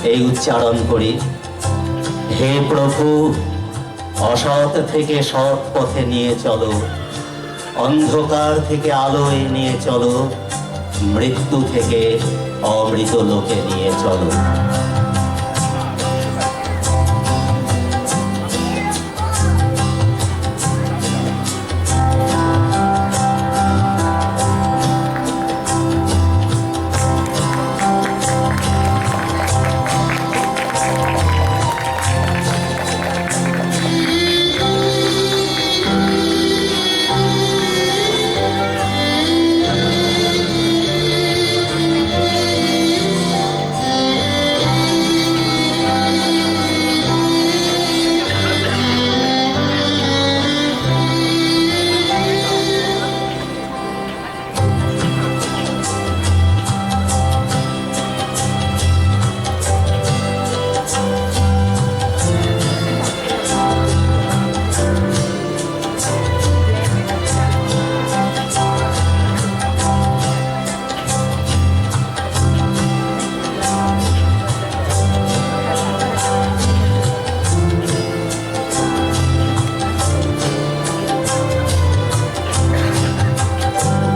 এই উচ্চারণ করি, হে প্রভু, অসৎ থেকে সৎ পথে নিয়ে চলো, অন্ধকার থেকে আলোয় নিয়ে চলো, মৃত্যু থেকে অমৃত লোকে নিয়ে চলো।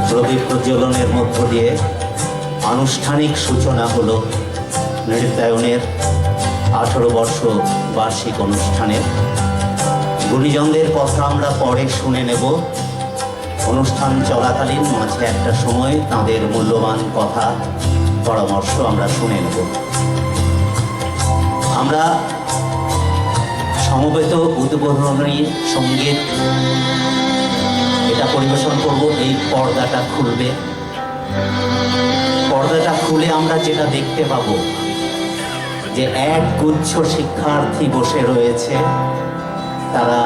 প্রদীপ প্রজ্বলনের মধ্য দিয়ে আনুষ্ঠানিক সূচনা হলো নৃত্যায়নের 18 বর্ষ বার্ষিক অনুষ্ঠানের। গুণীজনদের কথা আমরা পরে শুনে নেব। অনুষ্ঠান চলাকালীন মাঝে একটা সময় তাঁদের মূল্যবান কথা পরামর্শ আমরা শুনে নেব। আমরা সমবেত উদ্বোধনী সঙ্গীত এটা পরিবেশন করব। এই পর্দাটা খুলবে, পর্দাটা খুলে আমরা যেটা দেখতে পাবো যে এক গুচ্ছ শিক্ষার্থী বসে রয়েছে, তারা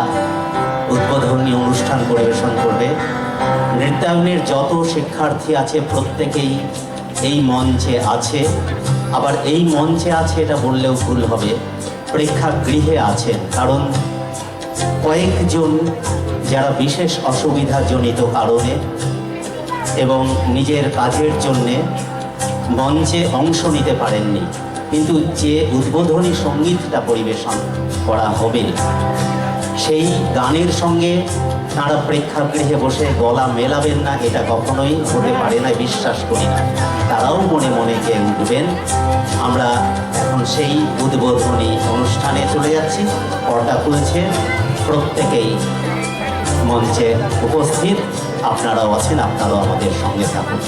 উদ্বোধনী অনুষ্ঠান পরিবেশন করবে। নৃত্যায়নের যত শিক্ষার্থী আছে প্রত্যেকেই এই মঞ্চে আছে, আবার এই মঞ্চে আছে এটা বললেও ভুল হবে, প্রেক্ষাগৃহে আছেন। কারণ কয়েকজন যারা বিশেষ অসুবিধাজনিত কারণে এবং নিজের কাজের জন্যে মঞ্চে অংশ নিতে পারেননি, কিন্তু যে উদ্বোধনী সঙ্গীতটা পরিবেশন করা হবে সেই গানের সঙ্গে তারা প্রেক্ষাগৃহে বসে গলা মেলাবেন না, এটা কখনোই হতে পারে না, বিশ্বাস করি না। তারাও মনে মনে গেয়ে উঠবেন। আমরা এখন সেই উদ্বোধনী অনুষ্ঠানে চলে যাচ্ছি। পর্দা খুলছে, প্রত্যেকেই মঞ্চে উপস্থিত, আপনারাও আছেন, আপনারাও আমাদের সঙ্গে থাকুন।